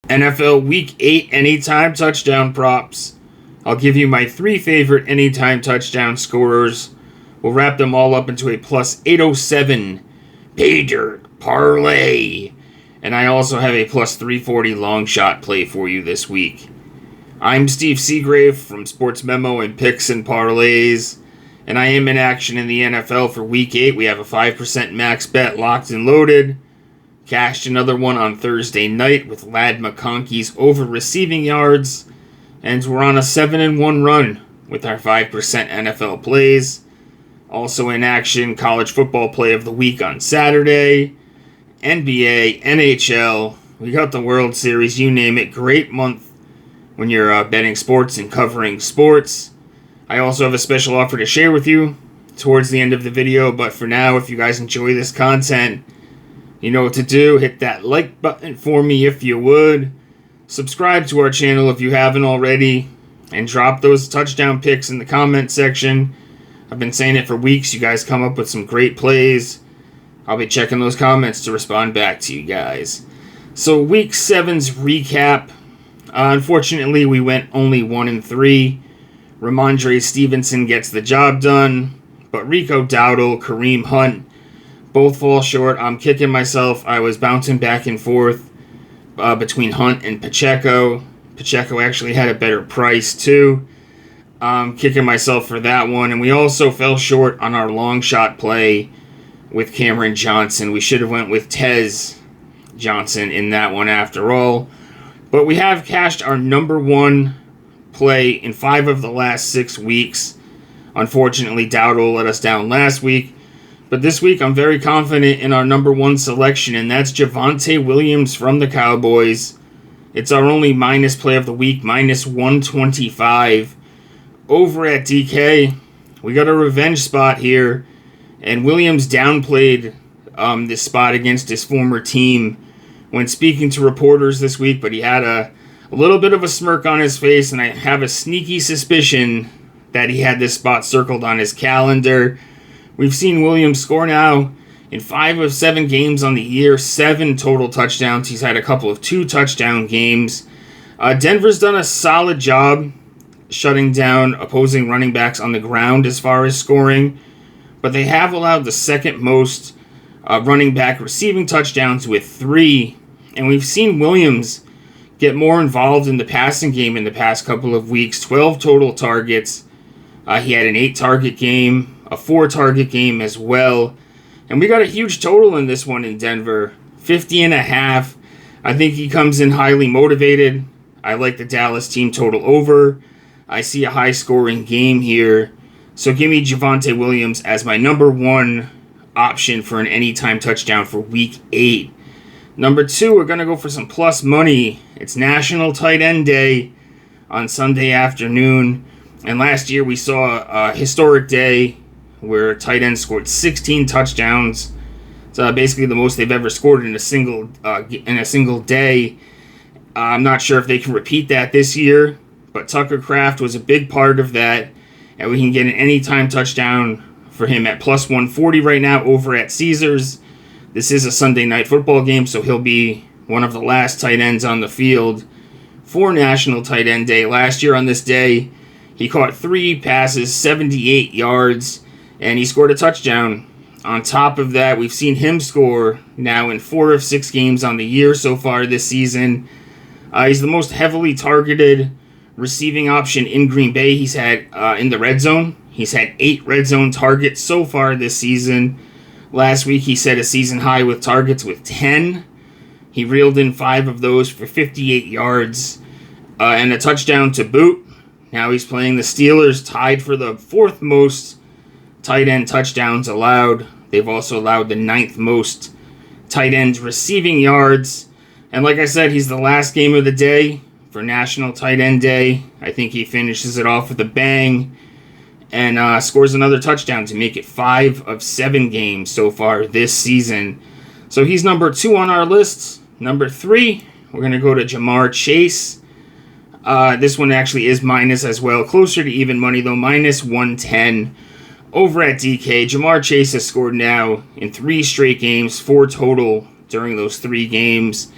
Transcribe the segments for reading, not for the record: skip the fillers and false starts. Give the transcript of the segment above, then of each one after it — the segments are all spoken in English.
NFL Week 8 anytime touchdown props. I'll give you my 3 favorite anytime touchdown scorers. We'll wrap them all up into a plus 807 pay dirt parlay. And I also have a plus 340 long shot play for you this week. I'm Steve Seagrave from Sportsmemo and Picks and Parlays. And I am in action in the NFL for Week 8. We have a 5% max bet locked and loaded. Cashed another one on Thursday night with Ladd McConkey's over receiving yards. And we're on a 7-1 run with our 5% NFL plays. Also in action, college football play of the week on Saturday. NBA, NHL, we got the World Series, you name it. Great month when you're betting sports and covering sports. I also have a special offer to share with you towards the end of the video. But for now, if you guys enjoy this content, you know what to do. Hit that like button for me if you would. Subscribe to our channel if you haven't already. And drop those touchdown picks in the comment section. I've been saying it for weeks. You guys come up with some great plays. I'll be checking those comments to respond back to you guys. So Week 7's recap. Unfortunately, we went only 1-3. Ramondre Stevenson gets the job done. But Rico Dowdle, Kareem Hunt both fall short. I'm kicking myself. I was bouncing back and forth between Hunt and Pacheco. Pacheco actually had a better price too. Kicking myself for that one. And we also fell short on our long shot play with Cameron Johnson. We should have went with Tez Johnson in that one after all. But we have cashed our number one play in 5 of the last 6 weeks. Unfortunately, Dowdle let us down last week. But this week, I'm very confident in our number one selection, and that's Javonte Williams from the Cowboys. It's our only minus play of the week, minus 125. Over at DK, we got a revenge spot here, and Williams downplayed this spot against his former team when speaking to reporters this week, but he had a little bit of a smirk on his face, and I have a sneaky suspicion that he had this spot circled on his calendar. We've seen Williams score now in 5 of 7 games on the year, 7 total touchdowns. He's had a couple of 2-touchdown games. Denver's done a solid job shutting down opposing running backs on the ground as far as scoring, but they have allowed the second most running back receiving touchdowns with 3, and we've seen Williams get more involved in the passing game in the past couple of weeks. 12 total targets. He had an 8-target game, a 4-target game as well. And we got a huge total in this one in Denver, 50.5. I think he comes in highly motivated. I like the Dallas team total over. I see a high-scoring game here. So give me Javonte Williams as my number one option for an anytime touchdown for Week 8. Number 2, we're going to go for some plus money. It's National Tight End Day on Sunday afternoon. And last year we saw a historic day where tight ends scored 16 touchdowns. It's basically the most they've ever scored in a single day. I'm not sure if they can repeat that this year, but Tucker Kraft was a big part of that, and we can get an anytime touchdown for him at plus 140 right now over at Caesars. This is a Sunday night football game, so he'll be one of the last tight ends on the field for National Tight End Day. Last year on this day, he caught 3 passes, 78 yards, and he scored a touchdown. On top of that, we've seen him score now in 4 of 6 games on the year so far this season. He's the most heavily targeted receiving option in Green Bay. He's had in the red zone. He's had 8 red zone targets so far this season. Last week, he set a season high with targets with 10. He reeled in 5 of those for 58 yards and a touchdown to boot. Now he's playing the Steelers, tied for the 4th most tight end touchdowns allowed. They've also allowed the 9th most tight ends receiving yards. And like I said, he's the last game of the day for National Tight End Day. I think he finishes it off with a bang and scores another touchdown to make it 5 of 7 games so far this season. So he's number 2 on our list. Number 3, we're going to go to Jamar Chase. This one actually is minus as well. Closer to even money though, minus 110 over at DK. Jamar Chase has scored now in 3 straight games, 4 total during those 3 games.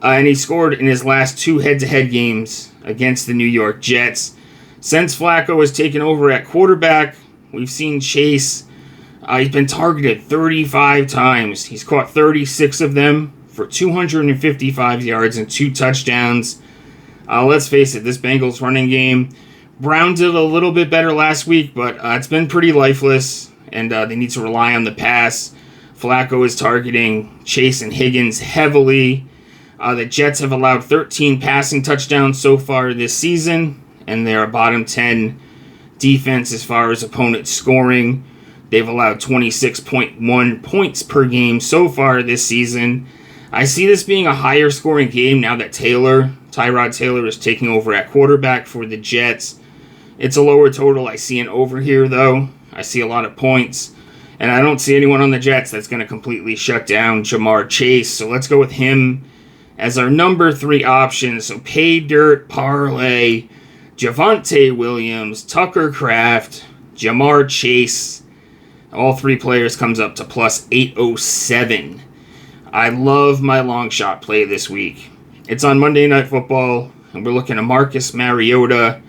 And he scored in his last 2 head-to-head games against the New York Jets. Since Flacco has taken over at quarterback, we've seen Chase. He's been targeted 35 times. He's caught 36 of them for 255 yards and 2 touchdowns. Let's face it, this Bengals running game, Brown did a little bit better last week, but it's been pretty lifeless, and they need to rely on the pass. Flacco is targeting Chase and Higgins heavily. The Jets have allowed 13 passing touchdowns so far this season, and they're a bottom 10 defense as far as opponent scoring. They've allowed 26.1 points per game so far this season. I see this being a higher scoring game now that Tyrod Taylor is taking over at quarterback for the Jets. It's a lower total. I see an over here, though. I see a lot of points. And I don't see anyone on the Jets that's going to completely shut down Jamar Chase. So let's go with him as our number 3 option. So pay dirt, parlay, Javonte Williams, Tucker Kraft, Jamar Chase. All 3 players comes up to plus 807. I love my long shot play this week. It's on Monday Night Football, and we're looking at Marcus Mariota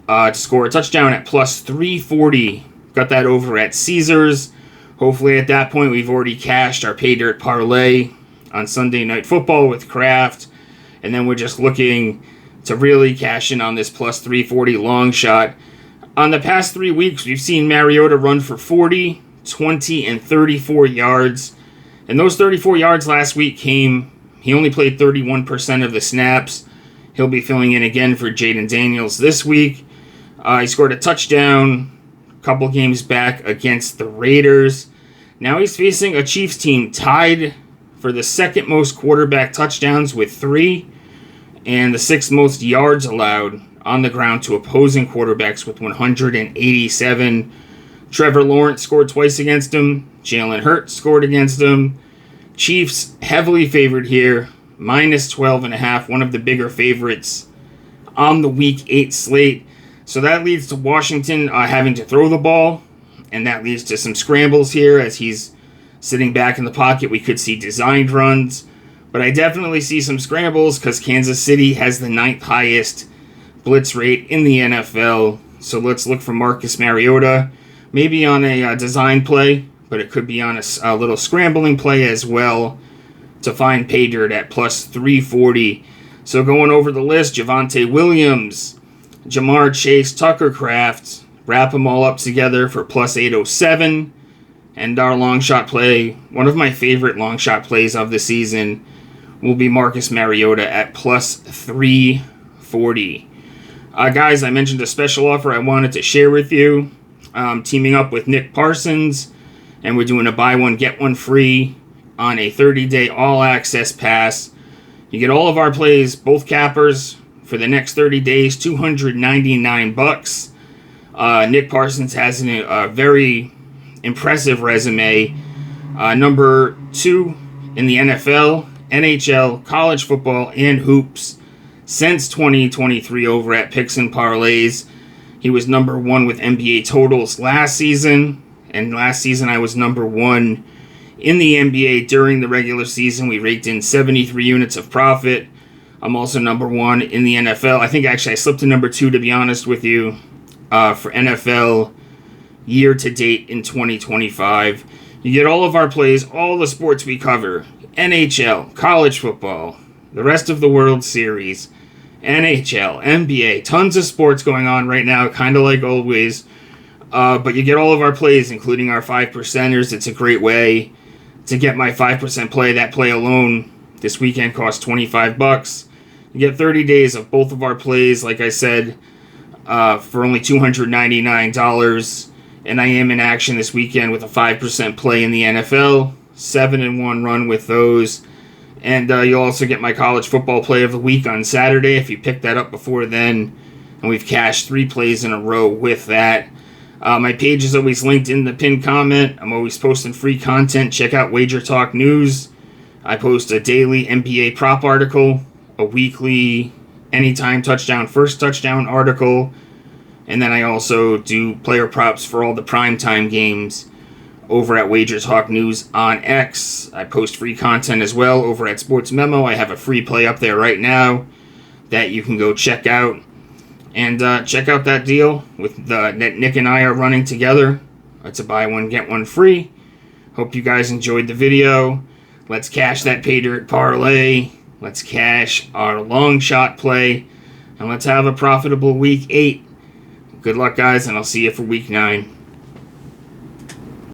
to score a touchdown at plus 340. Got that over at Caesars. Hopefully at that point we've already cashed our pay dirt parlay on Sunday Night Football with Kraft. And then we're just looking to really cash in on this plus 340 long shot. On the past 3 weeks, we've seen Mariota run for 40, 20, and 34 yards. And those 34 yards last week he only played 31% of the snaps. He'll be filling in again for Jaden Daniels this week. He scored a touchdown a couple games back against the Raiders. Now he's facing a Chiefs team tied for the 2nd most quarterback touchdowns with 3, and the 6th most yards allowed on the ground to opposing quarterbacks with 187. Trevor Lawrence scored twice against him. Jalen Hurts scored against him. Chiefs heavily favored here, minus 12.5, one of the bigger favorites on the Week 8 slate. So that leads to Washington having to throw the ball, and that leads to some scrambles here as he's sitting back in the pocket. We could see designed runs, but I definitely see some scrambles because Kansas City has the 9th highest blitz rate in the NFL. So let's look for Marcus Mariota, maybe on a design play, but it could be on a little scrambling play as well to find pay dirt at plus 340. So going over the list, Javonte Williams, Jamar Chase, Tucker Kraft, wrap them all up together for plus 807. And our long shot play, one of my favorite long shot plays of the season, will be Marcus Mariota at plus 340. Guys, I mentioned a special offer I wanted to share with you. Teaming up with Nick Parsons, and we're doing a buy one, get one free on a 30-day all-access pass. You get all of our plays, both cappers, for the next 30 days, $299. Nick Parsons has a very impressive resume. Number 2 in the NFL, NHL, college football, and hoops since 2023 over at Picks and Parlays. He was number 1 with NBA totals last season, and last season I was number 1 in the NBA during the regular season. We raked in 73 units of profit. I'm also number 1 in the NFL. I think actually I slipped to number 2, to be honest with you, for NFL year to date in 2025. You get all of our plays, all the sports we cover, NHL, college football, the rest of the World Series, NHL, NBA, tons of sports going on right now, kind of like always. But you get all of our plays, including our 5%ers. It's a great way to get my 5% play. That play alone this weekend costs $25. You get 30 days of both of our plays, like I said, for only $299. And I am in action this weekend with a 5% play in the NFL. 7-1 run with those. And you'll also get my college football play of the week on Saturday if you pick that up before then. And we've cashed 3 plays in a row with that. My page is always linked in the pinned comment. I'm always posting free content. Check out WagerTalk News. I post a daily NBA prop article, a weekly anytime touchdown, first touchdown article, and then I also do player props for all the primetime games over at WagerTalk News on X. I post free content as well over at Sportsmemo. I have a free play up there right now that you can go check out. And check out that deal that Nick and I are running together. It's a buy one, get one free. Hope you guys enjoyed the video. Let's cash that pay dirt parlay. Let's cash our long shot play. And let's have a profitable week 8. Good luck, guys, and I'll see you for week 9.